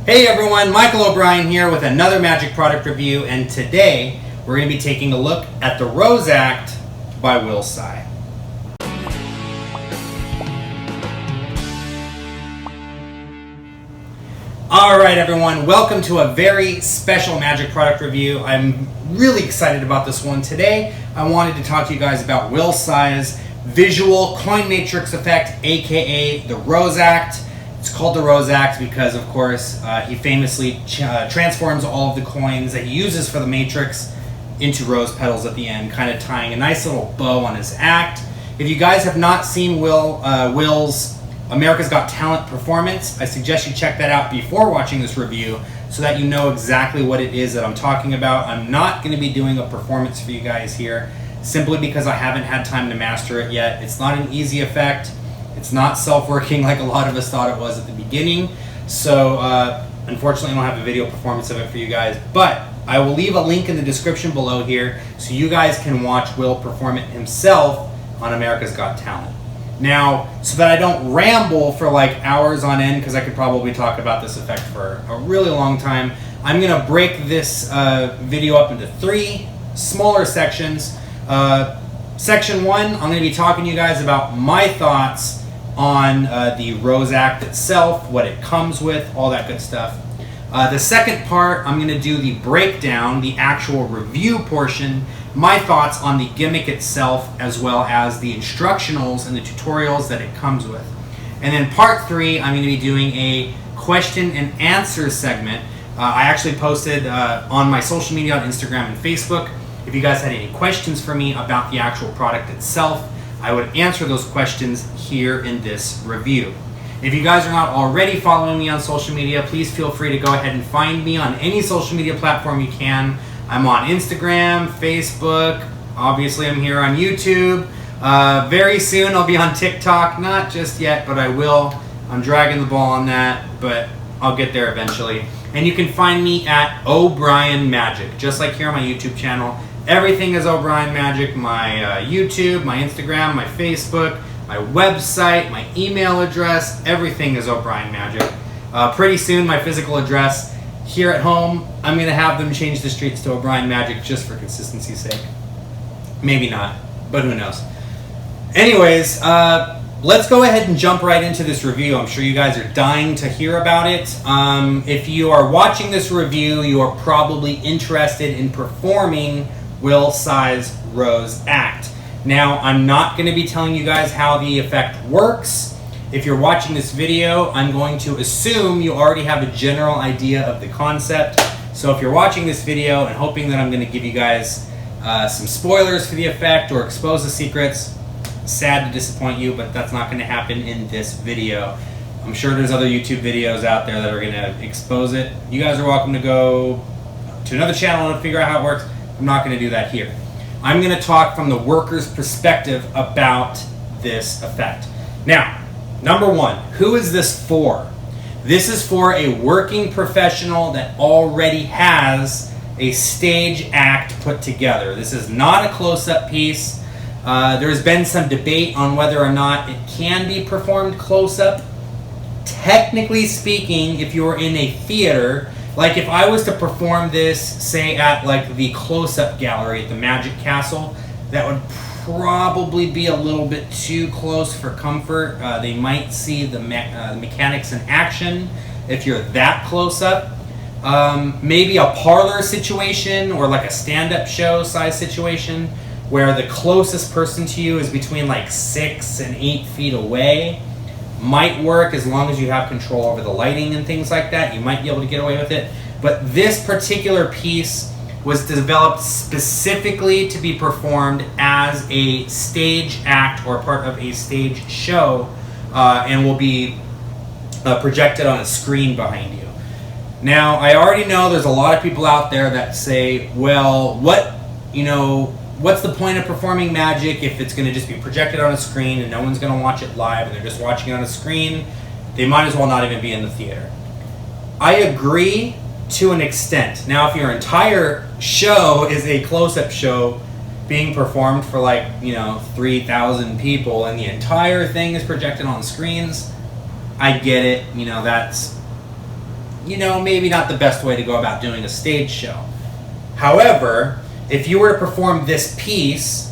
Hey everyone, Michael O'Brien here with another magic product review, and today we're going to be taking a look at the Rose Act by Tsai. Alright everyone, welcome to a very special magic product review. I'm really excited about this one. Today I wanted to talk to you guys about Tsai's visual coin matrix effect, aka the Rose Act. It's called the Rose Act because, of course, he famously transforms all of the coins that he uses for the Matrix into rose petals at the end, kind of tying a nice little bow on his act. If you guys have not seen Will's America's Got Talent performance, I suggest you check that out before watching this review so that you know exactly what it is that I'm talking about. I'm not going to be doing a performance for you guys here simply because I haven't had time to master it yet. It's not an easy effect. It's not self-working like a lot of us thought it was at the beginning. So unfortunately I don't have a video performance of it for you guys, but I will leave a link in the description below here so you guys can watch Will perform it himself on America's Got Talent. Now, so that I don't ramble for like hours on end, because I could probably talk about this effect for a really long time, I'm going to break this video up into 3 smaller sections. Section 1, I'm going to be talking to you guys about my thoughts on the Rose Act itself, what it comes with, all that good stuff. The second part, I'm going to do the breakdown, the actual review portion, my thoughts on the gimmick itself, as well as the instructionals and the tutorials that it comes with. And then part 3, I'm going to be doing a question and answer segment. I actually posted on my social media on Instagram and Facebook. If you guys had any questions for me about the actual product itself, I would answer those questions here in this review. If you guys are not already following me on social media, please feel free to go ahead and find me on any social media platform you can. I'm on Instagram, Facebook, obviously I'm here on YouTube. Very soon I'll be on TikTok, not just yet, but I will. I'm dragging the ball on that, but I'll get there eventually. And you can find me at O'Brien Magic, just like here on my YouTube channel. Everything is O'Brien Magic, my YouTube, my Instagram, my Facebook, my website, my email address, everything is O'Brien Magic. Pretty soon, my physical address here at home, I'm going to have them change the streets to O'Brien Magic just for consistency's sake. Maybe not, but who knows. Anyways, let's go ahead and jump right into this review. I'm sure you guys are dying to hear about it. If you are watching this review, you are probably interested in performing Tsai's Rose Act. Now, I'm not going to be telling you guys how the effect works. If you're watching this video, I'm going to assume you already have a general idea of the concept. So if you're watching this video and hoping that I'm going to give you guys some spoilers for the effect or expose the secrets, sad to disappoint you, but that's not going to happen in this video. I'm sure there's other YouTube videos out there that are going to expose it. You guys are welcome to go to another channel and figure out how it works. I'm not going to do that here. I'm going to talk from the worker's perspective about this effect. Now, number 1, who is this for? This is for a working professional that already has a stage act put together. This is not a close-up piece. There's been some debate on whether or not it can be performed close-up. Technically speaking, if you're in a theater, like if I was to perform this, say at like the close-up gallery at the Magic Castle, that would probably be a little bit too close for comfort. They might see the mechanics in action if you're that close-up. Maybe a parlor situation or like a stand-up show size situation where the closest person to you is between like 6 and 8 feet away. Might work as long as you have control over the lighting and things like that. You might be able to get away with it. But this particular piece was developed specifically to be performed as a stage act or part of a stage show and will be projected on a screen behind you. Now, I already know there's a lot of people out there that say, well, what's the point of performing magic if it's going to just be projected on a screen and no one's going to watch it live and they're just watching it on a screen? They might as well not even be in the theater. I agree to an extent. Now, if your entire show is a close-up show being performed for 3,000 people and the entire thing is projected on screens, I get it. you know, maybe not the best way to go about doing a stage show. However, if you were to perform this piece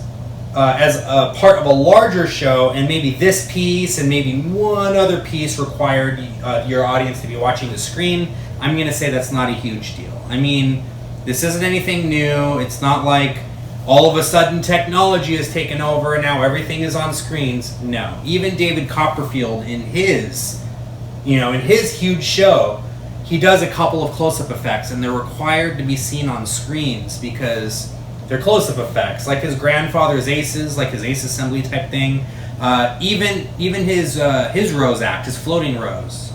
as a part of a larger show, and maybe this piece and maybe one other piece required your audience to be watching the screen, I'm going to say that's not a huge deal. I mean, this isn't anything new. It's not like all of a sudden technology has taken over and now everything is on screens. No. Even David Copperfield in his huge show, he does a couple of close-up effects, and they're required to be seen on screens because they're close-up effects, like his grandfather's aces, like his ace assembly type thing. Even his rose act, his floating rose,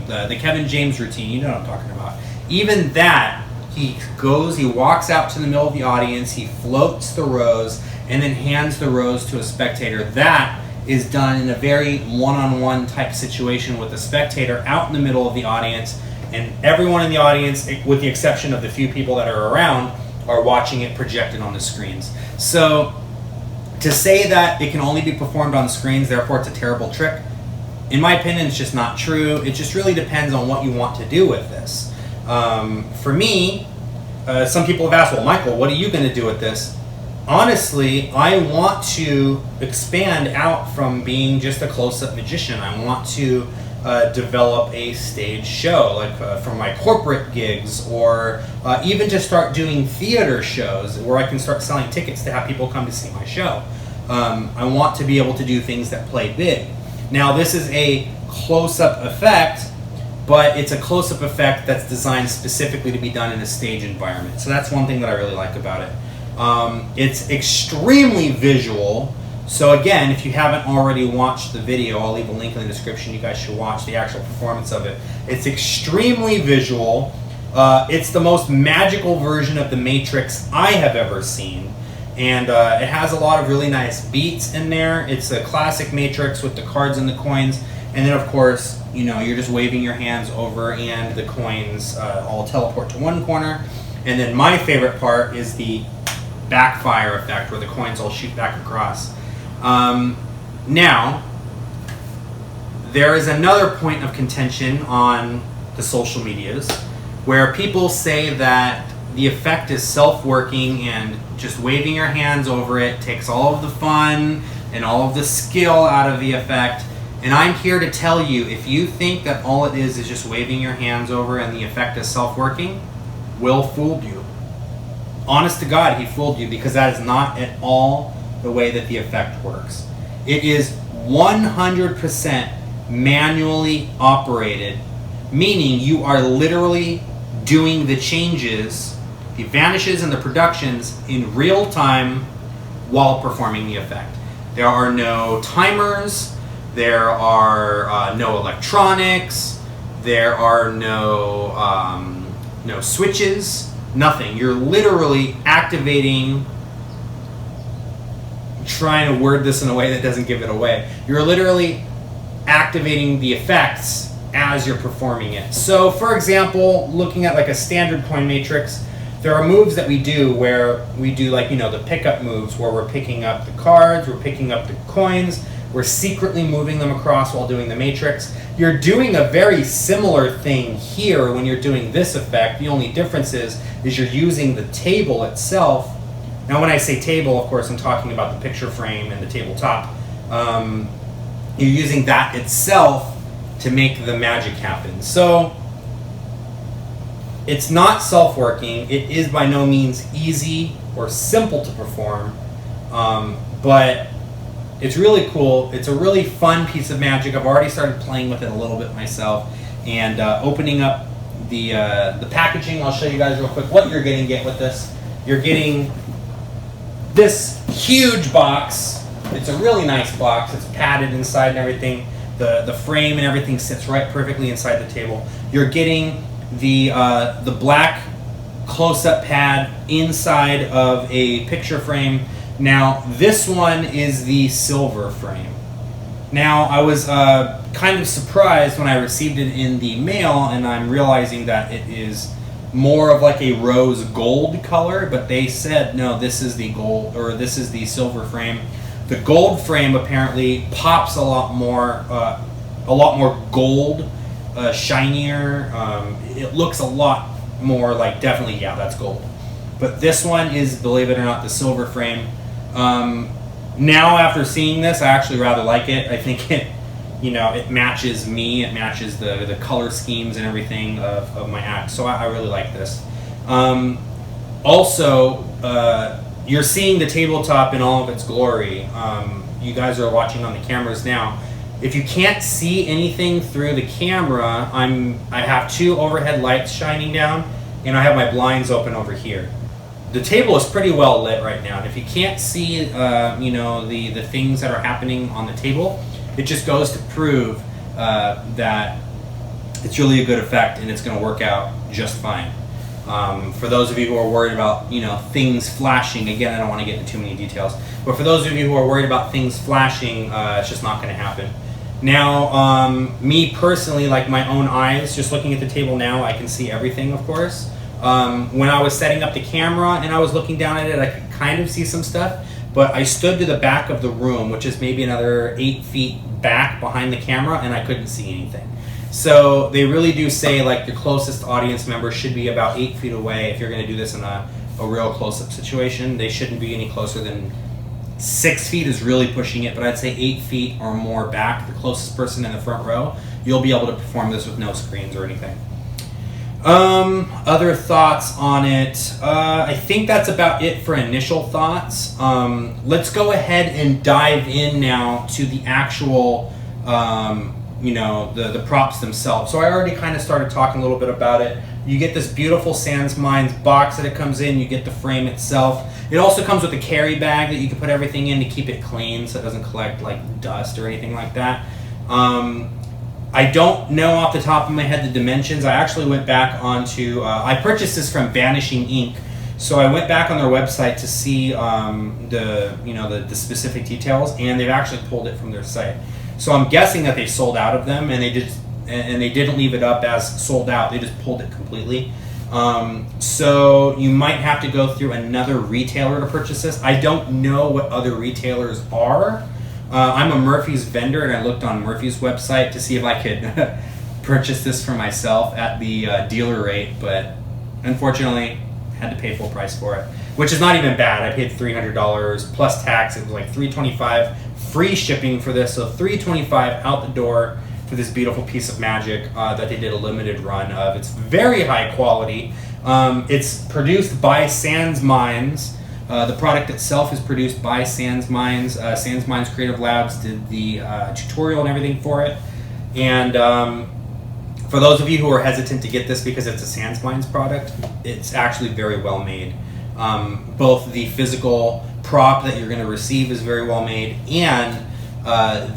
the Kevin James routine. You know what I'm talking about. Even that, he walks out to the middle of the audience, he floats the rose, and then hands the rose to a spectator. That is done in a very one-on-one type situation with the spectator out in the middle of the audience, and everyone in the audience, with the exception of the few people that are around, are watching it projected on the screens. So to say that it can only be performed on screens, therefore it's a terrible trick, in my opinion, it's just not true. It just really depends on what you want to do with this. For me, some people have asked, well, Michael, what are you going to do with this? Honestly, I want to expand out from being just a close-up magician. I want to develop a stage show, like from my corporate gigs, or even to start doing theater shows where I can start selling tickets to have people come to see my show. I want to be able to do things that play big. Now, this is a close-up effect, but it's a close-up effect that's designed specifically to be done in a stage environment. So that's one thing that I really like about it. It's extremely visual. So again, if you haven't already watched the video, I'll leave a link in the description. You guys should watch the actual performance of it. It's extremely visual. It's the most magical version of the Matrix I have ever seen. And it has a lot of really nice beats in there. It's a classic Matrix with the cards and the coins. And then, of course, you know, you're just waving your hands over and the coins all teleport to one corner. And then my favorite part is the backfire effect where the coins all shoot back across. Now, there is another point of contention on the social medias where people say that the effect is self-working and just waving your hands over it takes all of the fun and all of the skill out of the effect. And I'm here to tell you, if you think that all it is just waving your hands over and the effect is self-working, Will fooled you. Honest to God, he fooled you, because that is not at all the way that the effect works. It is 100% manually operated, meaning you are literally doing the changes, the vanishes and the productions in real time while performing the effect. There are no timers, there are no electronics, there are no switches, nothing. You're literally activating, trying to word this in a way that doesn't give it away. You're literally activating the effects as you're performing it. So, for example, looking at like a standard coin matrix, there are moves that we do where we do, like, you know, the pickup moves where we're picking up the cards, we're picking up the coins, we're secretly moving them across while doing the matrix. You're doing a very similar thing here when you're doing this effect. The only difference is you're using the table itself. Now, when I say table, of course, I'm talking about the picture frame and the tabletop. You're using that itself to make the magic happen. So it's not self-working. It is by no means easy or simple to perform, but it's really cool. It's a really fun piece of magic. I've already started playing with it a little bit myself, and opening up the packaging. I'll show you guys real quick what you're going to get with this. You're getting this huge box. It's a really nice box. It's padded inside and everything. The frame and everything sits right perfectly inside the table. You're getting the black close-up pad inside of a picture frame. Now, this one is the silver frame. Now, I was kind of surprised when I received it in the mail, and I'm realizing that it is more of like a rose gold color, but they said, no, this is the gold, or this is the silver frame. The gold frame apparently pops a lot more gold shinier. It looks a lot more like, definitely, yeah, that's gold. But this one is, believe it or not, the silver frame. Now after seeing this, I actually rather like it. I think it, you know, it matches me. It matches the color schemes and everything of my axe. So I really like this. Also, you're seeing the tabletop in all of its glory. You guys are watching on the cameras now. If you can't see anything through the camera, I have 2 overhead lights shining down, and I have my blinds open over here. The table is pretty well lit right now, and if you can't see, you know, the things that are happening on the table, it just goes to prove that it's really a good effect, and it's going to work out just fine. For those of you who are worried about, you know, things flashing, again, I don't want to get into too many details, but for those of you who are worried about things flashing, it's just not going to happen. Now, me personally, like my own eyes, just looking at the table now, I can see everything, of course. When I was setting up the camera and I was looking down at it, I could kind of see some stuff, but I stood to the back of the room, which is maybe another 8 feet back behind the camera, and I couldn't see anything. So they really do say, like, your closest audience member should be about 8 feet away. If you're going to do this in a real close-up situation, they shouldn't be any closer than 6 feet is really pushing it, but I'd say 8 feet or more back, the closest person in the front row. You'll be able to perform this with no screens or anything. Other thoughts on it. I think that's about it for initial thoughts. Let's go ahead and dive in now to the actual, you know, the props themselves. So I already kind of started talking a little bit about it. You get this beautiful Sans Minds box that it comes in. You get the frame itself. It also comes with a carry bag that you can put everything in to keep it clean so it doesn't collect like dust or anything like that. I don't know off the top of my head the dimensions. I actually went back onto, I purchased this from Vanishing Ink. So I went back on their website to see the specific details, and they've actually pulled it from their site. So I'm guessing that they sold out of them, and they didn't leave it up as sold out. They just pulled it completely. So you might have to go through another retailer to purchase this. I don't know what other retailers are. I'm a Murphy's vendor, and I looked on Murphy's website to see if I could purchase this for myself at the dealer rate, but unfortunately had to pay full price for it, which is not even bad. I paid $300 plus tax. It was like $325 free shipping for this, so $325 out the door for this beautiful piece of magic that they did a limited run of. It's very high quality. It's produced by Sans Minds. The product itself is produced by Sans Minds. Sans Minds Creative Labs did the tutorial and everything for it. And for those of you who are hesitant to get this because it's a Sans Minds product, it's actually very well made. Both the physical prop that you're going to receive is very well made, and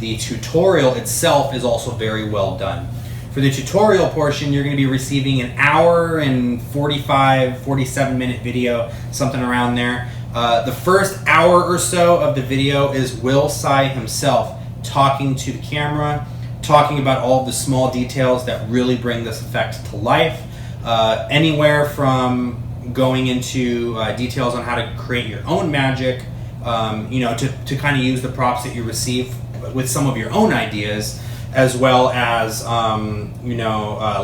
the tutorial itself is also very well done. For the tutorial portion, you're going to be receiving an hour and 47 minute video, something around there. The first hour or so of the video is Will Tsai himself talking to the camera, talking about all of the small details that really bring this effect to life. Anywhere from going into details on how to create your own magic, to kind of use the props that you receive with some of your own ideas, as well as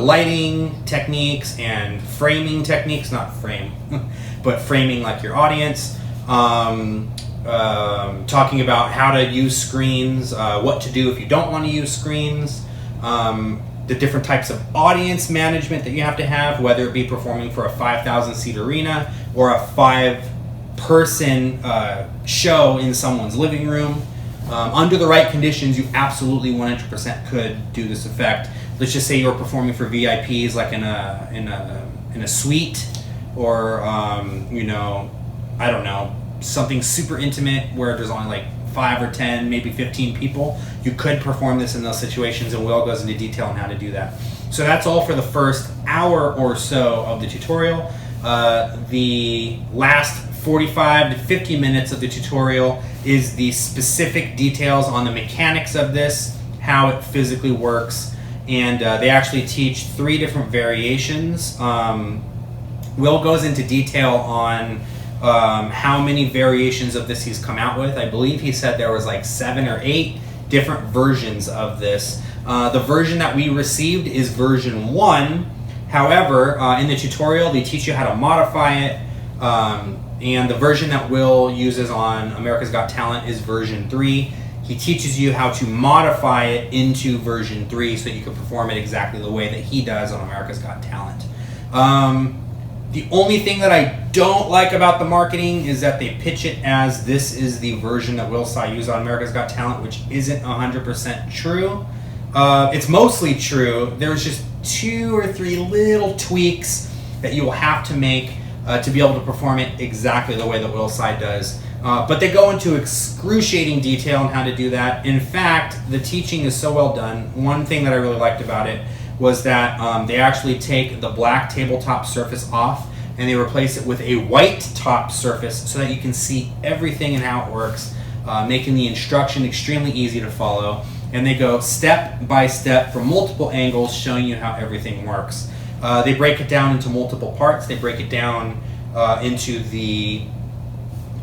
lighting techniques and framing techniques, not frame, but framing like your audience. Talking about how to use screens, what to do if you don't want to use screens, the different types of audience management that you have to have, whether it be performing for a 5,000 seat arena or a 5-person show in someone's living room. Under the right conditions, you absolutely 100% could do this effect. Let's just say you're performing for VIPs, like in a suite, or I don't know, something super intimate where there's only like 5 or 10, maybe 15 people. You could perform this in those situations, and Will goes into detail on how to do that. So that's all for the first hour or so of the tutorial. The last 45 to 50 minutes of the tutorial is the specific details on the mechanics of this, how it physically works, and they actually teach 3 different variations. Will goes into detail on how many variations of this he's come out with. I believe he said there was like 7 or 8 different versions of this. The version that we received is version 1. However, in the tutorial, they teach you how to modify it. And the version that Will uses on America's Got Talent is version 3. He teaches you how to modify it into version 3 so that you can perform it exactly the way that he does on America's Got Talent. The only thing that I don't like about the marketing is that they pitch it as this is the version that Will Tsai used on America's Got Talent, which isn't 100% true. It's mostly true. There's just 2 or 3 little tweaks that you will have to make to be able to perform it exactly the way that Will Tsai does. But they go into excruciating detail on how to do that. In fact, the teaching is so well done. One thing that I really liked about it was that they actually take the black tabletop surface off and they replace it with a white top surface so that you can see everything and how it works, making the instruction extremely easy to follow. And they go step by step from multiple angles showing you how everything works. They break it down into multiple parts. They break it down into the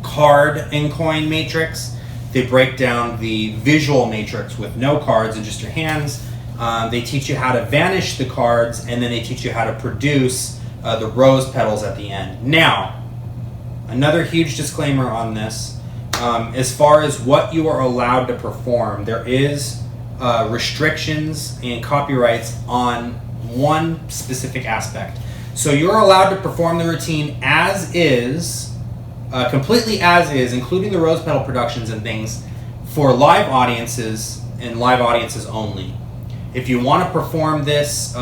card and coin matrix. They break down the visual matrix with no cards and just your hands. They teach you how to vanish the cards, and then they teach you how to produce the rose petals at the end. Now, another huge disclaimer on this. As far as what you are allowed to perform, there is restrictions and copyrights on one specific aspect. So you're allowed to perform the routine as is, completely as is, including the rose petal productions and things, for live audiences and live audiences only. If you want to perform this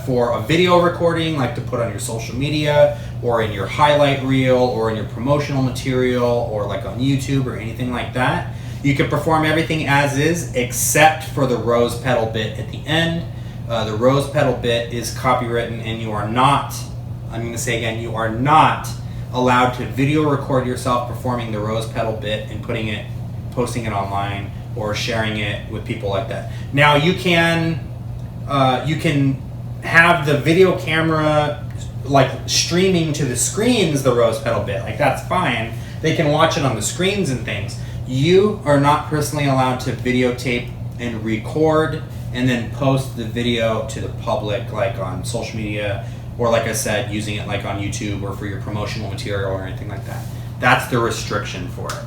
for a video recording, like to put on your social media, or in your highlight reel, or in your promotional material, or like on YouTube or anything like that, you can perform everything as is except for the rose petal bit at the end. The rose petal bit is copywritten, and you are not, I'm going to say again, you are not allowed to video record yourself performing the rose petal bit and posting it online or sharing it with people like that. Now you can have the video camera like streaming to the screens the rose petal bit, like that's fine. They can watch it on the screens and things. You are not personally allowed to videotape and record and then post the video to the public, like on social media, or like I said, using it like on YouTube or for your promotional material or anything like that. That's the restriction for it.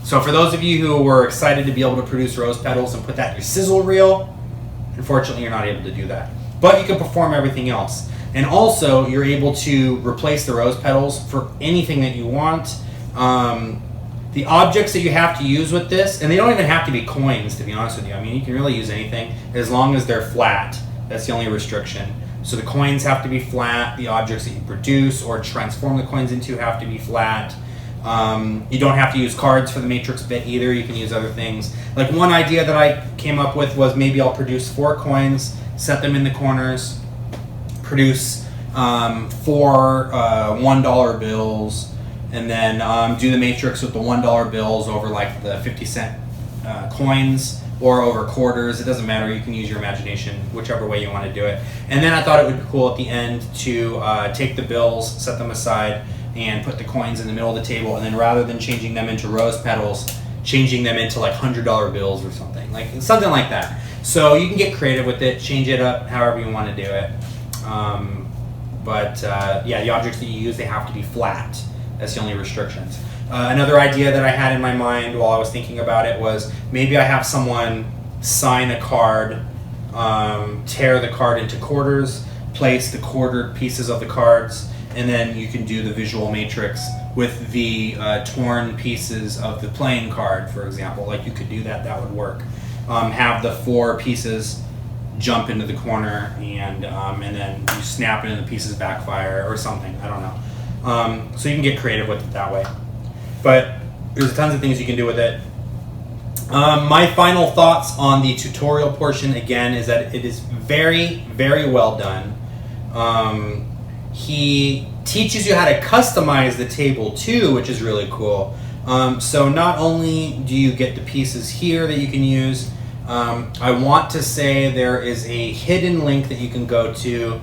So for those of you who were excited to be able to produce rose petals and put that in your sizzle reel, unfortunately you're not able to do that. But you can perform everything else. And also you're able to replace the rose petals for anything that you want. The objects that you have to use with this, and they don't even have to be coins, to be honest with you. I mean, you can really use anything as long as they're flat. That's the only restriction. So the coins have to be flat. The objects that you produce or transform the coins into have to be flat. You don't have to use cards for the matrix bit either. You can use other things. Like one idea that I came up with was maybe I'll produce 4 coins, set them in the corners, produce 4 $1 bills, and then do the matrix with the $1 bills over like the 50-cent coins or over quarters. It doesn't matter. You can use your imagination, whichever way you want to do it. And then I thought it would be cool at the end to take the bills, set them aside, and put the coins in the middle of the table, and then rather than changing them into rose petals, changing them into like $100 bills or something like that. So you can get creative with it, change it up however you want to do it. Yeah, the objects that you use, they have to be flat. That's the only restrictions. Another idea that I had in my mind while I was thinking about it was maybe I have someone sign a card, tear the card into quarters, place the quartered pieces of the cards, and then you can do the visual matrix with the torn pieces of the playing card, for example. Like you could do that, that would work. Have the 4 pieces jump into the corner and then you snap into the pieces backfire or something, I don't know. So you can get creative with it that way. But there's tons of things you can do with it. My final thoughts on the tutorial portion, again, is that it is very, very well done. He teaches you how to customize the table too, which is really cool. So not only do you get the pieces here that you can use, I want to say there is a hidden link that you can go to.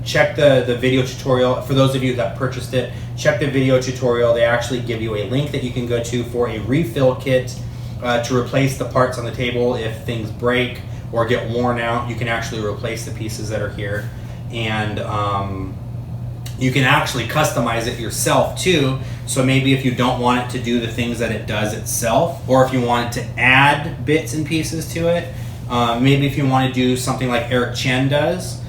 Check the video tutorial. For those of you that purchased it, check the video tutorial. They actually give you a link that you can go to for a refill kit to replace the parts on the table if things break or get worn out, you can actually replace the pieces that are here. And you can actually customize it yourself too. So maybe if you don't want it to do the things that it does itself, or if you wanted to add bits and pieces to it, maybe if you want to do something like Eric Chen does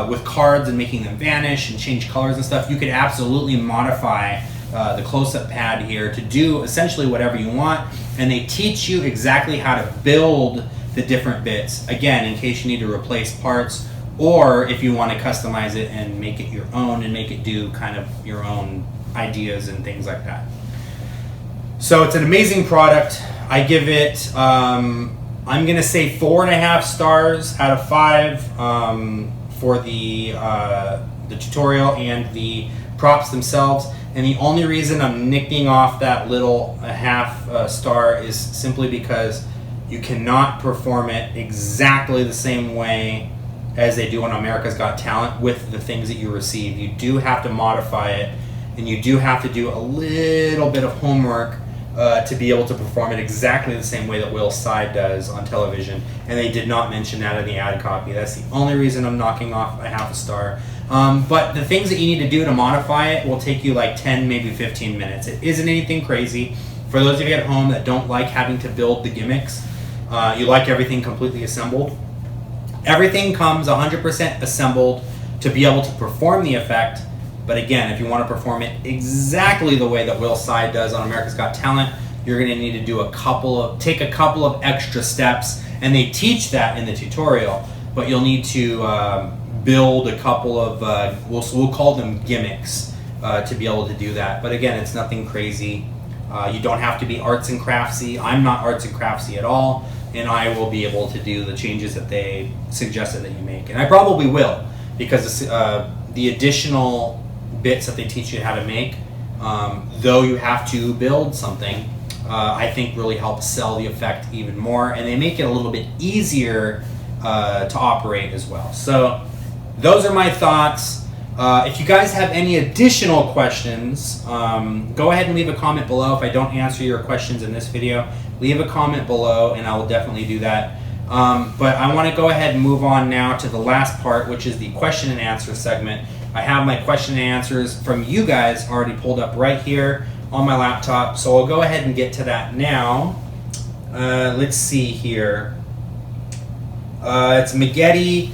with cards and making them vanish and change colors and stuff, you could absolutely modify the close-up pad here to do essentially whatever you want. And they teach you exactly how to build the different bits, again, in case you need to replace parts, or if you want to customize it and make it your own and make it do kind of your own ideas and things like that. So it's an amazing product. I give it, I'm going to say 4.5 stars out of 5 for the tutorial and the props themselves. And the only reason I'm nicking off that little half star is simply because you cannot perform it exactly the same way as they do on America's Got Talent with the things that you receive. You do have to modify it, and you do have to do a little bit of homework to be able to perform it exactly the same way that Will Tsai does on television. And they did not mention that in the ad copy. That's the only reason I'm knocking off a half a star. But the things that you need to do to modify it will take you like 10, maybe 15 minutes. It isn't anything crazy. For those of you at home that don't like having to build the gimmicks, you like everything completely assembled, everything comes 100% assembled to be able to perform the effect. But again, if you want to perform it exactly the way that Will Tsai does on America's Got Talent, you're going to need to do take a couple of extra steps, and they teach that in the tutorial. But you'll need to build a couple of we'll call them gimmicks to be able to do that. But again, it's nothing crazy. You don't have to be arts and craftsy. I'm not arts and craftsy at all, and I will be able to do the changes that they suggested that you make. And I probably will, because the additional bits that they teach you how to make, though you have to build something, I think really helps sell the effect even more, and they make it a little bit easier to operate as well. So those are my thoughts. If you guys have any additional questions, go ahead and leave a comment below. If I don't answer your questions in this video, leave a comment below and I will definitely do that. But I want to go ahead and move on now to the last part, which is the question and answer segment. I have my question and answers from you guys already pulled up right here on my laptop, so I'll go ahead and get to that now. Let's see here. It's Maggette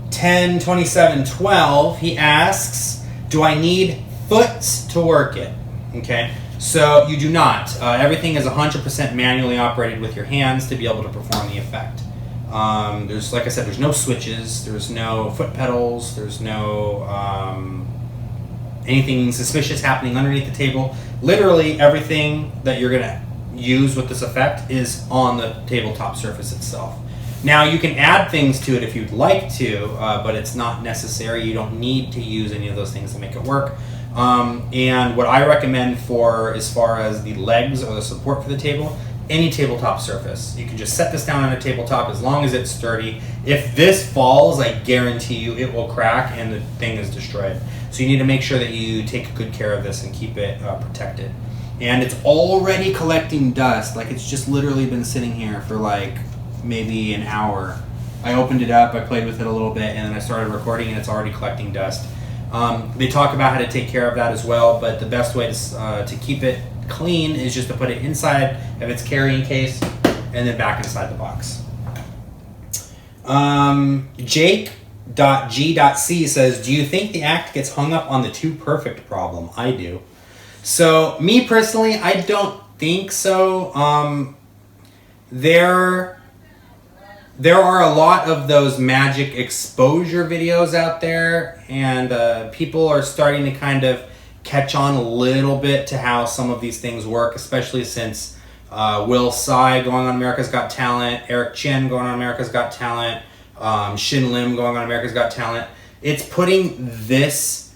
102712. He asks, do I need foot to work it? Okay, so you do not. Everything is 100% manually operated with your hands to be able to perform the effect. There's, like I said, there's no switches, there's no foot pedals, there's no anything suspicious happening underneath the table. Literally everything that you're gonna use with this effect is on the tabletop surface itself. Now you can add things to it if you'd like to, but it's not necessary. You don't need to use any of those things to make it work. And what I recommend for as far as the legs or the support for the table, any tabletop surface. You can just set this down on a tabletop as long as it's sturdy. If this falls, I guarantee you it will crack and the thing is destroyed. So you need to make sure that you take good care of this and keep it protected. And it's already collecting dust. Like, it's just literally been sitting here for like maybe an hour. I opened it up, I played with it a little bit, and then I started recording and it's already collecting dust. They talk about how to take care of that as well, but the best way to keep it clean is just to put it inside of its carrying case and then back inside the box. Jake.G.C says, do you think the act gets hung up on the too perfect problem? I do. So me personally, I don't think so. There are a lot of those magic exposure videos out there, and people are starting to kind of catch on a little bit to how some of these things work, especially since Will Tsai going on America's Got Talent, Eric Chen going on America's Got Talent, Shin Lim going on America's Got Talent. It's putting this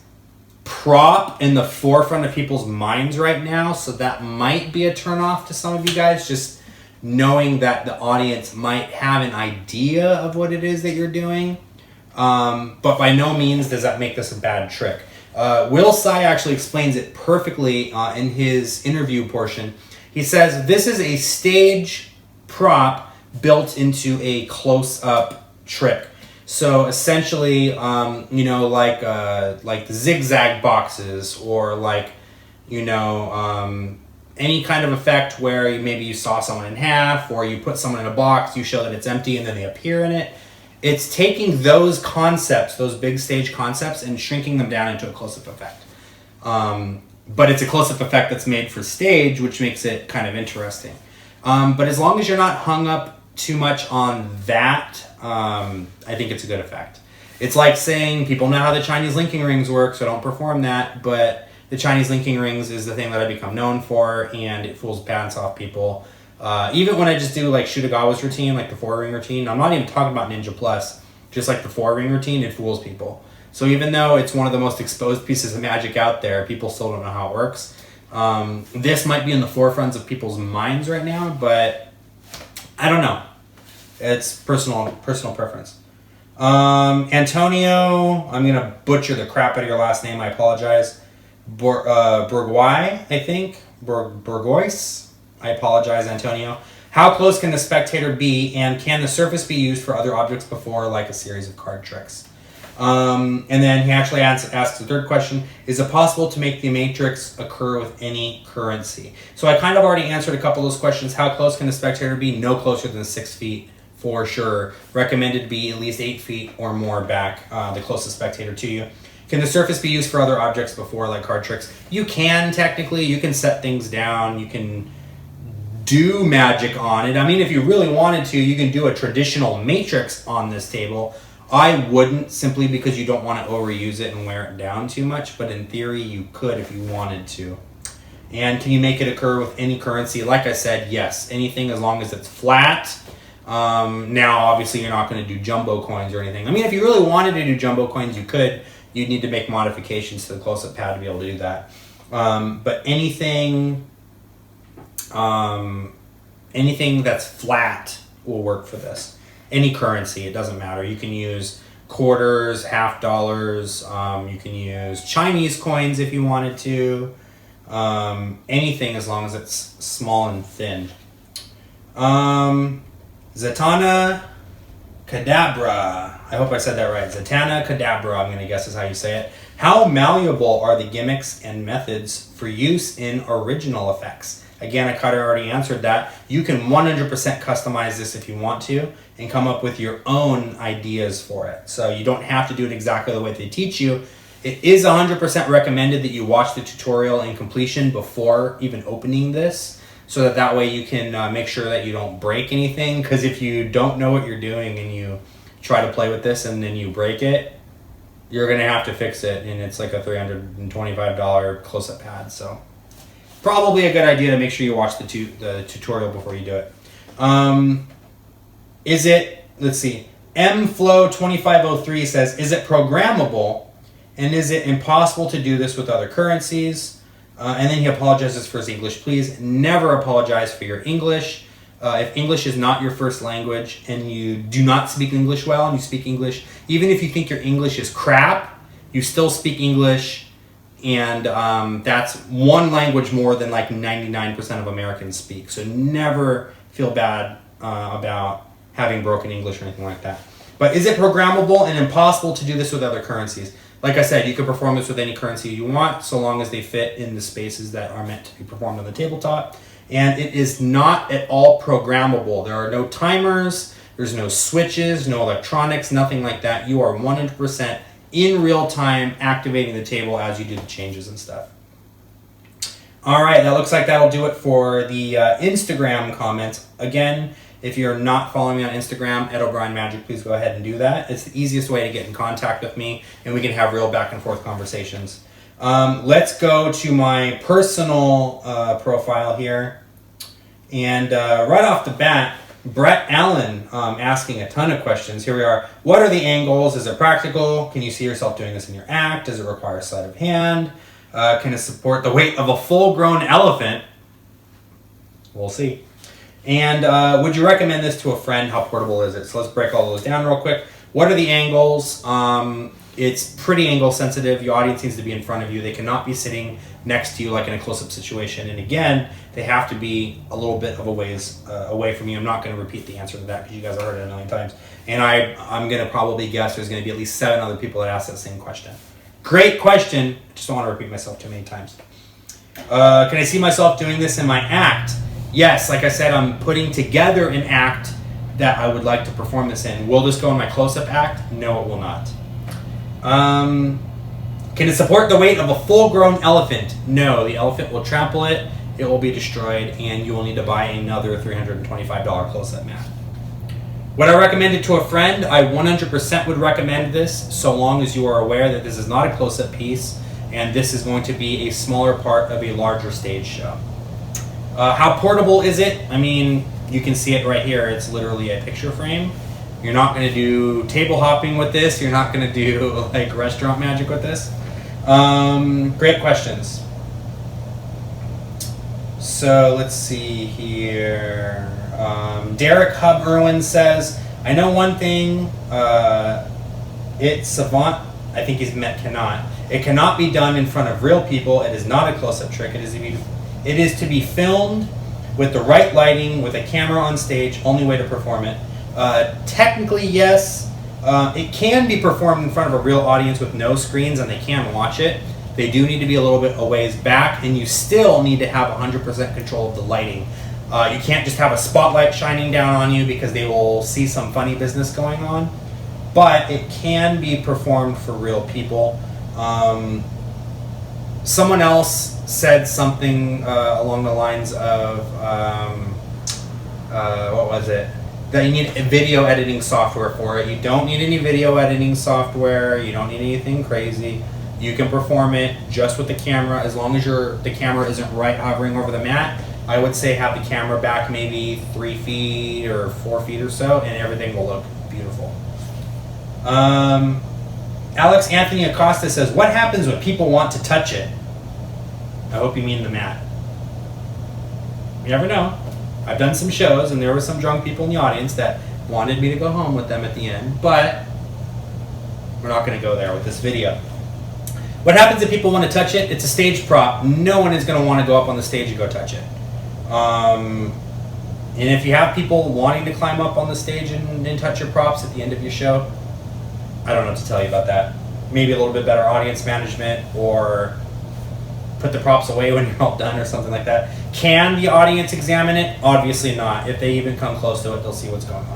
prop in the forefront of people's minds right now, so that might be a turnoff to some of you guys, just knowing that the audience might have an idea of what it is that you're doing. But by no means does that make this a bad trick. Will Tsai actually explains it perfectly in his interview portion. He says, this is a stage prop built into a close-up trick. So essentially, you know, like the zigzag boxes, or like, you know, any kind of effect where maybe you saw someone in half, or you put someone in a box, you show that it's empty, and then they appear in it. It's taking those concepts, those big stage concepts, and shrinking them down into a close-up effect. But it's a close-up effect that's made for stage, which makes it kind of interesting. But as long as you're not hung up too much on that, I think it's a good effect. It's like saying people know how the Chinese linking rings work, so don't perform that, but the Chinese linking rings is the thing that I become known for, and it fools pants off people. Even when I just do like Shutagawa's routine, like the 4-ring routine, I'm not even talking about Ninja Plus, just like the 4-ring routine, it fools people. So even though it's one of the most exposed pieces of magic out there, people still don't know how it works. This might be in the forefronts of people's minds right now, but I don't know. It's personal preference. Antonio, I'm gonna butcher the crap out of your last name. I apologize. Bourgois, I think. Bourgois. I apologize, Antonio. How close can the spectator be, and can the surface be used for other objects before, like a series of card tricks? And then he actually asks the third question: is it possible to make the matrix occur with any currency? So I kind of already answered a couple of those questions. How close can the spectator be? No closer than 6 feet for sure. Recommended to be at least 8 feet or more back, the closest spectator to you. Can the surface be used for other objects before, like card tricks? You can, technically. You can set things down. You can do magic on it. I mean, if you really wanted to, you can do a traditional matrix on this table. I wouldn't, simply because you don't want to overuse it and wear it down too much, but in theory you could if you wanted to. And can you make it occur with any currency? Like I said, yes, anything as long as it's flat. Now obviously you're not going to do jumbo coins or anything. I mean, if you really wanted to do jumbo coins, you could. You'd need to make modifications to the close-up pad to be able to do that. But anything that's flat will work for this. Any currency, it doesn't matter. You can use quarters, half dollars. You can use Chinese coins if you wanted to. Anything as long as it's small and thin. Zatanna Kadabra. I hope I said that right. Zatanna Kadabra, I'm going to guess is how you say it. How malleable are the gimmicks and methods for use in original effects? Again, I kind of already answered that. You can 100% customize this if you want to and come up with your own ideas for it. So you don't have to do it exactly the way they teach you. It is 100% recommended that you watch the tutorial in completion before even opening this, so that way you can make sure that you don't break anything. Because if you don't know what you're doing and you try to play with this and then you break it, you're going to have to fix it, and it's like a $325 close-up pad. So probably a good idea to make sure you watch the tutorial before you do it. Is it, let's see, mflow2503 says, is it programmable, and is it impossible to do this with other currencies? And then he apologizes for his English. Please never apologize for your English. If English is not your first language and you do not speak English well, and you speak English, even if you think your English is crap, you still speak English, and that's one language more than like 99% of Americans speak. So never feel bad about having broken English or anything like that. But is it programmable and impossible to do this with other currencies? Like I said, you can perform this with any currency you want, so long as they fit in the spaces that are meant to be performed on the tabletop. And it is not at all programmable. There are no timers, there's no switches, no electronics, nothing like that. You are 100% in real time activating the table as you do the changes and stuff. All right, that looks like that'll do it for the Instagram comments. Again, if you're not following me on Instagram, @O'BrienMagic, please go ahead and do that. It's the easiest way to get in contact with me, and we can have real back and forth conversations. Let's go to my personal profile here. And right off the bat, Brett Allen asking a ton of questions. Here we are. What are the angles? Is it practical? Can you see yourself doing this in your act? Does it require sleight of hand? Can it support the weight of a full-grown elephant? We'll see. And would you recommend this to a friend? How portable is it? So let's break all those down real quick. What are the angles? It's pretty angle sensitive. Your audience needs to be in front of you. They cannot be sitting next to you like in a close-up situation. And again, they have to be a little bit of a ways away from you. I'm not going to repeat the answer to that because you guys have heard it a million times. And I'm going to probably guess there's going to be at least 7 other people that ask that same question. Great question. Just don't want to repeat myself too many times. Can I see myself doing this in my act? Yes, like I said, I'm putting together an act that I would like to perform this in. Will this go in my close-up act? No, it will not. Can it support the weight of a full-grown elephant? No, the elephant will trample it, it will be destroyed, and you will need to buy another $325 close-up mat. Would I recommend it to a friend? I 100% would recommend this, so long as you are aware that this is not a close-up piece, and this is going to be a smaller part of a larger stage show. How portable is it? I mean, you can see it right here. It's literally a picture frame. You're not going to do table hopping with this. You're not going to do like restaurant magic with this. Great questions. So let's see here. Derek Hub Irwin says, I know one thing. It's savant. I think he's meant cannot. It cannot be done in front of real people. It is not a close-up trick. It is to be filmed with the right lighting, with a camera on stage. Only way to perform it. Technically, yes. It can be performed in front of a real audience with no screens, and they can watch it. They do need to be a little bit a ways back, and you still need to have 100% control of the lighting. You can't just have a spotlight shining down on you because they will see some funny business going on. But it can be performed for real people. Someone else said something along the lines of, what was it? That you need a video editing software for it. You don't need any video editing software. You don't need anything crazy. You can perform it just with the camera as long as the camera isn't right hovering over the mat. I would say have the camera back maybe 3 feet or 4 feet or so, and everything will look beautiful. Alex Anthony Acosta says, what happens when people want to touch it? I hope you mean the mat. You never know. I've done some shows and there were some drunk people in the audience that wanted me to go home with them at the end, but we're not going to go there with this video. What happens if people want to touch it? It's a stage prop. No one is going to want to go up on the stage and go touch it. And if you have people wanting to climb up on the stage and touch your props at the end of your show, I don't know what to tell you about that. Maybe a little bit better audience management, or put the props away when you're all done or something like that. Can the audience examine it? Obviously not. If they even come close to it, they'll see what's going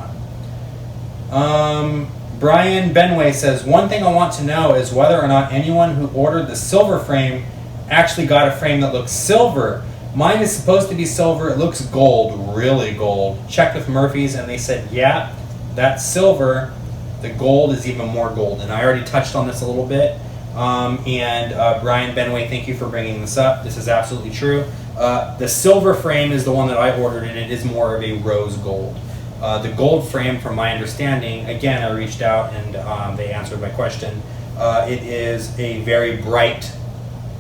on. Brian Benway says, one thing I want to know is whether or not anyone who ordered the silver frame actually got a frame that looks silver. Mine is supposed to be silver. It looks gold, really gold. Checked with Murphy's and they said, yeah, that's silver. The gold is even more gold. And I already touched on this a little bit. Brian Benway, thank you for bringing this up. This is absolutely true. The silver frame is the one that I ordered, and it is more of a rose gold. The gold frame, from my understanding, again, I reached out and they answered my question. It is a very bright,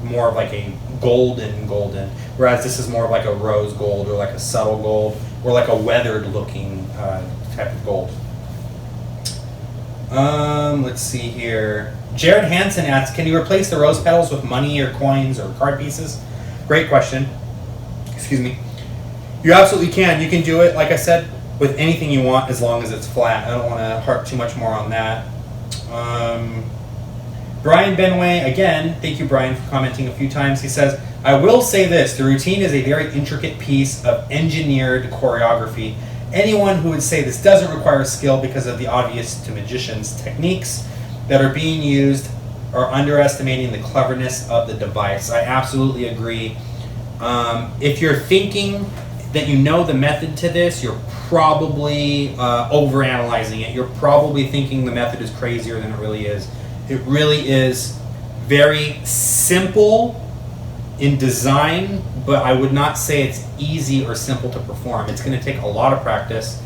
more of like a golden, whereas this is more of like a rose gold or like a subtle gold or like a weathered looking type of gold. Let's see here. Jared Hansen asks, can you replace the rose petals with money or coins or card pieces? Great question. Excuse me. You absolutely can. You can do it, like I said, with anything you want as long as it's flat. I don't want to harp too much more on that. Brian Benway, again, thank you, Brian, for commenting a few times. He says, I will say this, the routine is a very intricate piece of engineered choreography. Anyone who would say this doesn't require skill because of the obvious to magicians techniques that are being used are underestimating the cleverness of the device. I absolutely agree. If you're thinking that you know the method to this, you're probably overanalyzing it. You're probably thinking the method is crazier than it really is. It really is very simple in design, but I would not say it's easy or simple to perform. It's going to take a lot of practice.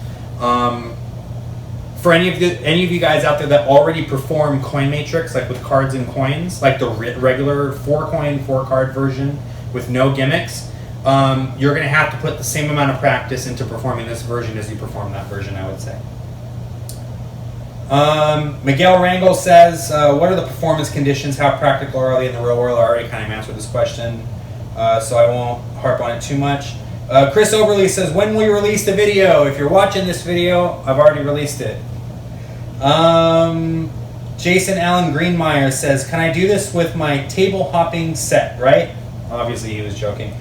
For any of you guys out there that already perform coin matrix, like with cards and coins, like the regular 4-coin, 4-card version with no gimmicks, you're going to have to put the same amount of practice into performing this version as you perform that version, I would say. Miguel Rangel says, what are the performance conditions? How practical are they in the real world? I already kind of answered this question, so I won't harp on it too much. Chris Overly says, when will you release the video? If you're watching this video, I've already released it. Jason Allen Greenmeyer says, can I do this with my table hopping set, right? Obviously, he was joking.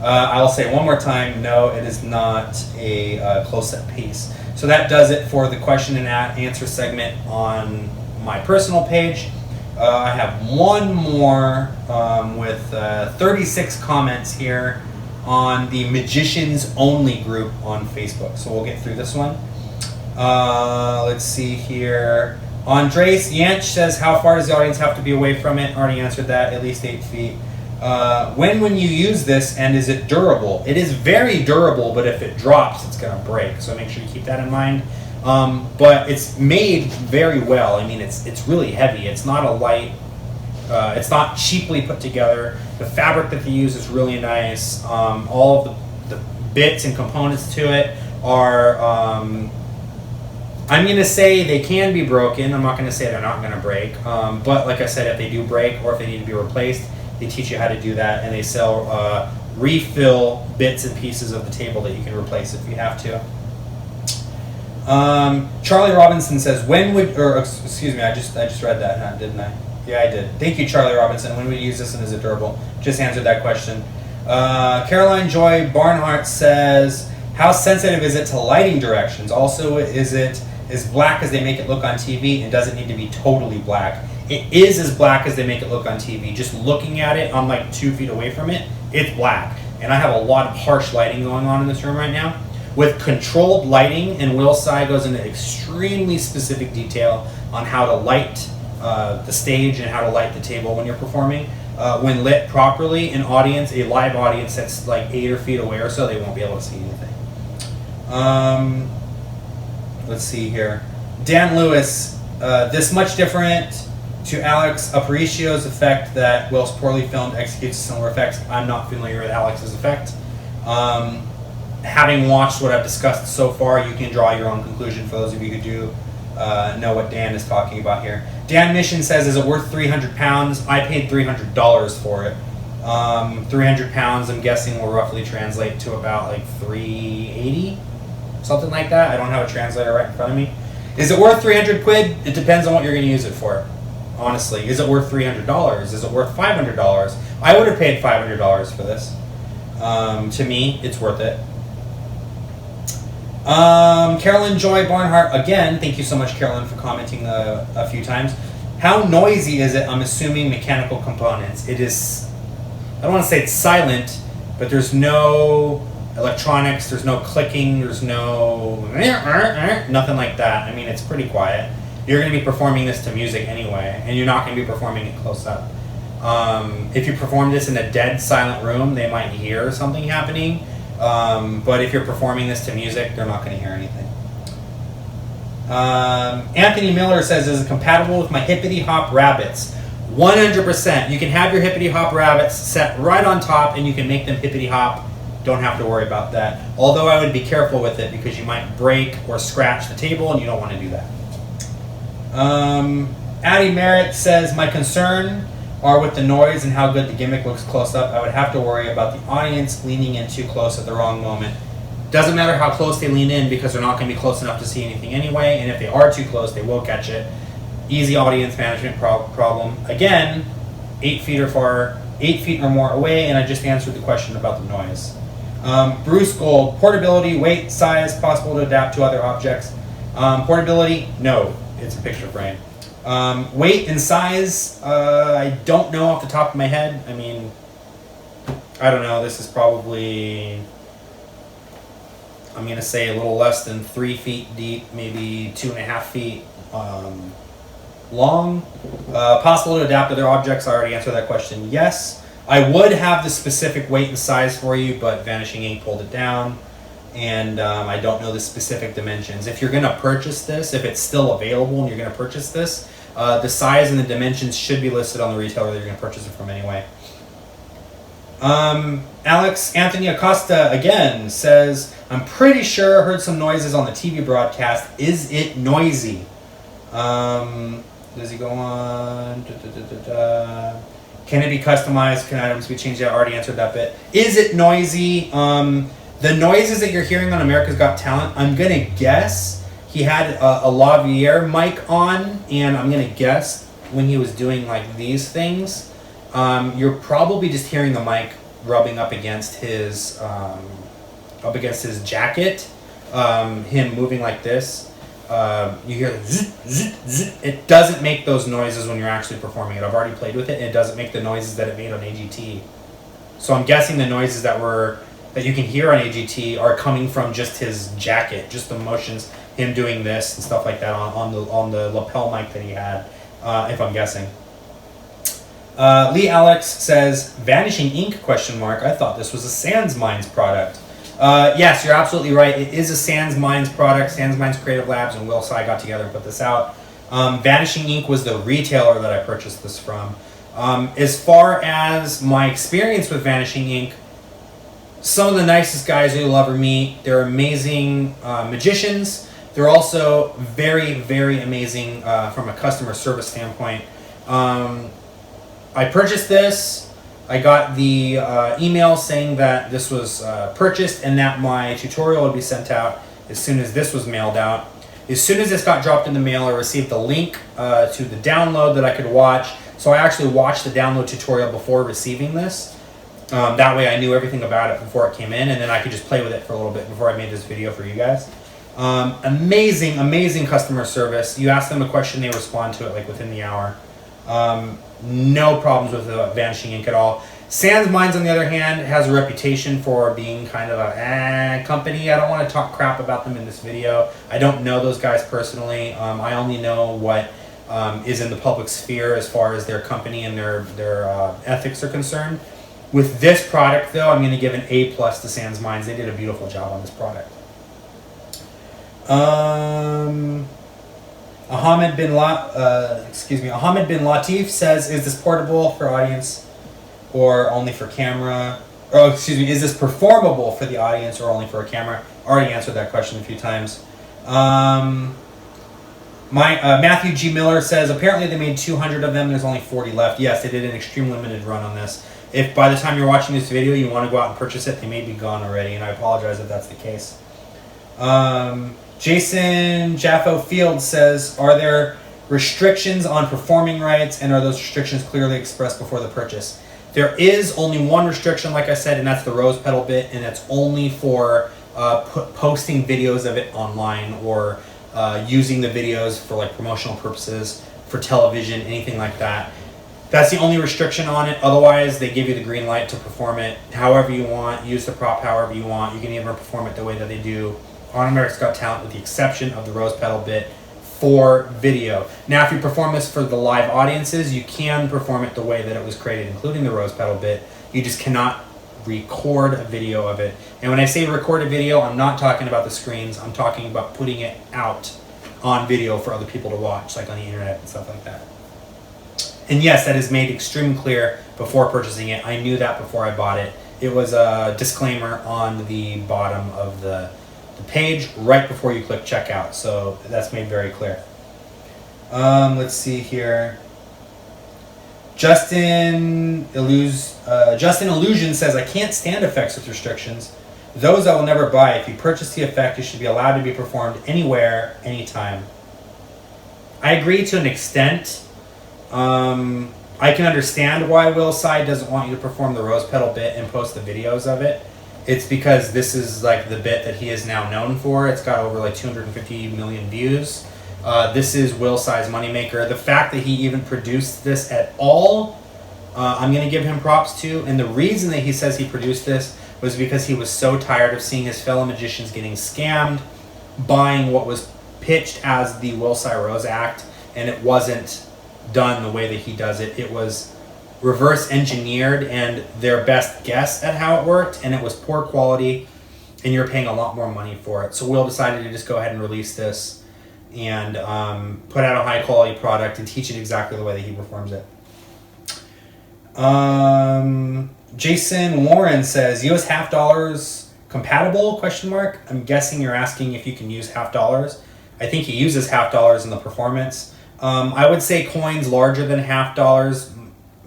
I'll say one more time, no, it is not a close-up piece. So that does it for the question and answer segment on my personal page. I have one more with 36 comments here on the Magicians Only group on Facebook. So we'll get through this one. Let's see here. Andres Yanch says, how far does the audience have to be away from it? Already answered that, at least 8 feet. When you use this, and is it durable? It is very durable, but if it drops, it's going to break. So make sure you keep that in mind. But it's made very well. I mean, it's really heavy. It's not a light, it's not cheaply put together. The fabric that they use is really nice. All of the bits and components to it are, I'm going to say they can be broken. I'm not going to say they're not going to break. But like I said, if they do break or if they need to be replaced, they teach you how to do that, and they sell refill bits and pieces of the table that you can replace if you have to. Charlie Robinson says, when would, or excuse me, I just read that, huh, didn't I? Yeah, I did. Thank you, Charlie Robinson. When would you use this, and is it durable? Just answered that question. Caroline Joy Barnhart says, how sensitive is it to lighting directions? Also, is it as black as they make it look on TV, and does it need to be totally black? It is as black as they make it look on TV. Just looking at it, I'm like 2 feet away from it, it's black. And I have a lot of harsh lighting going on in this room right now. With controlled lighting, and Will Tsai goes into extremely specific detail on how to light the stage and how to light the table when you're performing. When lit properly, a live audience that's like 8 feet away or so, they won't be able to see anything. Let's see here. Dan Lewis, this much different to Alex Aparicio's effect that Will's poorly filmed executes similar effects. I'm not familiar with Alex's effect. Having watched what I've discussed so far, you can draw your own conclusion for those of you who do know what Dan is talking about here. Dan Mission says, is it worth 300 pounds? I paid $300 for it. 300 pounds, I'm guessing, will roughly translate to about like 380, something like that. I don't have a translator right in front of me. Is it worth 300 quid? It depends on what you're going to use it for. Honestly, is it worth $300? Is it worth $500? I would have paid $500 for this. To me, it's worth it. Carolyn Joy Barnhart, again, thank you so much, Carolyn, for commenting a few times. How noisy is it? I'm assuming mechanical components. It is, I don't want to say it's silent, but there's no electronics, there's no clicking, there's no nothing like that. I mean, it's pretty quiet. You're going to be performing this to music anyway, and you're not going to be performing it close up. If you perform this in a dead silent room, they might hear something happening. But if you're performing this to music, they're not going to hear anything. Anthony Miller says, is it compatible with my Hippity Hop Rabbits? 100%. You can have your Hippity Hop Rabbits set right on top, and you can make them Hippity Hop. Don't have to worry about that. Although I would be careful with it because you might break or scratch the table, and you don't want to do that. Addie Merritt says, my concern are with the noise and how good the gimmick looks close up. I would have to worry about the audience leaning in too close at the wrong moment. Doesn't matter how close they lean in because they're not going to be close enough to see anything anyway, and if they are too close, they will catch it. Easy audience management problem. Again, 8 feet or more away, and I just answered the question about the noise. Bruce Gold, portability, weight, size, possible to adapt to other objects. Portability, no, it's a picture frame. Weight and size, I don't know off the top of my head. I mean, I don't know, this is probably, I'm going to say a little less than 3 feet deep, maybe 2.5 feet long. Possible to adapt to other objects, I already answered that question, yes. I would have the specific weight and size for you, but Vanishing Ink pulled it down, and I don't know the specific dimensions. If you're going to purchase this, if it's still available and you're going to purchase this, the size and the dimensions should be listed on the retailer that you're going to purchase it from anyway. Alex Anthony Acosta, again, says, I'm pretty sure I heard some noises on the TV broadcast. Is it noisy? Does he go on? Can it be customized? Can items be changed? I already answered that bit. Is it noisy? The noises that you're hearing on America's Got Talent, I'm going to guess he had a lavalier mic on, and I'm going to guess when he was doing like these things, you're probably just hearing the mic rubbing up against his jacket, him moving like this. You hear the zzz, zzz, zzz. It doesn't make those noises when you're actually performing it. I've already played with it, and it doesn't make the noises that it made on AGT. So I'm guessing the noises that you can hear on AGT are coming from just his jacket, just the motions, him doing this and stuff like that on the lapel mic that he had, if I'm guessing. Lee Alex says, Vanishing Ink, ? I thought this was a Sans Minds product. Yes, you're absolutely right. It is a Sans Minds product. Sans Minds Creative Labs and Will Tsai got together and put this out. Vanishing Ink was the retailer that I purchased this from. As far as my experience with Vanishing Ink, some of the nicest guys you'll ever meet. They're amazing magicians. They're also very, very amazing from a customer service standpoint. I purchased this. I got the email saying that this was purchased and that my tutorial would be sent out as soon as this was mailed out. As soon as this got dropped in the mail, I received the link to the download that I could watch. So I actually watched the download tutorial before receiving this. That way I knew everything about it before it came in, and then I could just play with it for a little bit before I made this video for you guys. Amazing, amazing customer service. You ask them a question, they respond to it like within the hour. No problems with Vanishing Ink at all. Sans Minds, on the other hand, has a reputation for being kind of a company. I don't want to talk crap about them in this video. I don't know those guys personally. I only know what is in the public sphere as far as their company and their ethics are concerned. With this product, though, I'm going to give an A+ to Sans Minds. They did a beautiful job on this product. Ahmed bin Latif says, is this portable for audience or only for camera? Oh, excuse me, is this performable for the audience or only for a camera? Already answered that question a few times. Matthew G. Miller says, apparently they made 200 of them. There's only 40 left. Yes, they did an extreme limited run on this. If by the time you're watching this video, you want to go out and purchase it, they may be gone already, and I apologize if that's the case. Jason Jaffo Field says, are there restrictions on performing rights, and are those restrictions clearly expressed before the purchase? There is only one restriction, like I said, and that's the rose petal bit, and it's only for posting videos of it online or using the videos for like promotional purposes, for television, anything like that. That's the only restriction on it. Otherwise, they give you the green light to perform it however you want, use the prop however you want. You can even perform it the way that they do on America's Got Talent, with the exception of the rose petal bit for video. Now, if you perform this for the live audiences, you can perform it the way that it was created, including the rose petal bit. You just cannot record a video of it. And when I say record a video, I'm not talking about the screens. I'm talking about putting it out on video for other people to watch, like on the internet and stuff like that. And yes, that is made extremely clear before purchasing it. I knew that before I bought it. It was a disclaimer on the bottom of the page right before you click checkout. So that's made very clear. Let's see here. Justin Illusion says, I can't stand effects with restrictions. Those I will never buy. If you purchase the effect, it should be allowed to be performed anywhere, anytime. I agree to an extent. I can understand why Will Tsai doesn't want you to perform the rose petal bit and post the videos of it. It's because this is like the bit that he is now known for. It's got over like 250 million views. This is Will Tsai's moneymaker. The fact that he even produced this at all, I'm going to give him props to. And the reason that he says he produced this was because he was so tired of seeing his fellow magicians getting scammed, buying what was pitched as the Will Tsai Rose Act, and it wasn't done the way that he does it. It was reverse engineered and their best guess at how it worked, and it was poor quality, and you're paying a lot more money for it. So Will decided to just go ahead and release this and put out a high quality product and teach it exactly the way that he performs it. Jason Warren says, US $half compatible? ? I'm guessing you're asking if you can use $half. I think he uses half dollars in the performance. I would say coins larger than half dollars,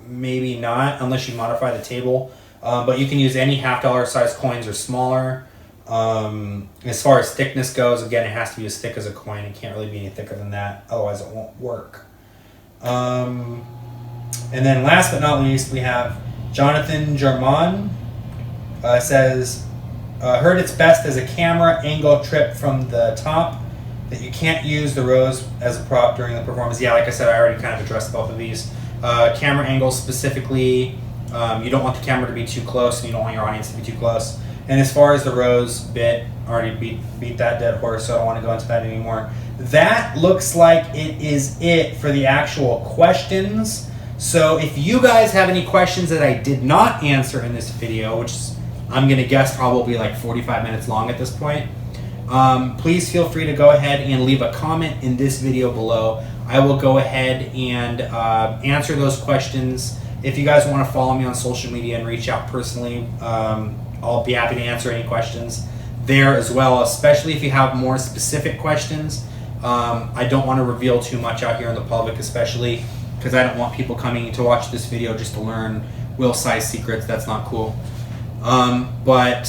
maybe not, unless you modify the table. But you can use any half dollar size coins or smaller. As far as thickness goes, again, it has to be as thick as a coin. It can't really be any thicker than that, otherwise it won't work. And then last but not least, we have Jonathan German. Says, heard it's best as a camera angle trip from the top, that you can't use the rose as a prop during the performance. Yeah, like I said, I already kind of addressed both of these. Camera angles specifically, you don't want the camera to be too close, and you don't want your audience to be too close. And as far as the rose bit, already beat that dead horse, so I don't want to go into that anymore. That looks like it is it for the actual questions. So if you guys have any questions that I did not answer in this video, which I'm going to guess probably like 45 minutes long at this point, please feel free to go ahead and leave a comment in this video below. I will go ahead and answer those questions. If you guys want to follow me on social media and reach out personally, I'll be happy to answer any questions there as well, especially if you have more specific questions. I don't want to reveal too much out here in the public, especially because I don't want people coming to watch this video just to learn Will Tsai secrets. That's not cool. But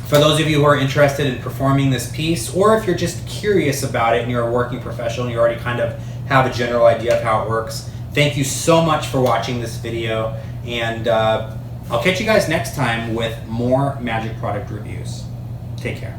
for those of you who are interested in performing this piece, or if you're just curious about it and you're a working professional and you already kind of have a general idea of how it works, thank you so much for watching this video, and I'll catch you guys next time with more magic product reviews. Take care.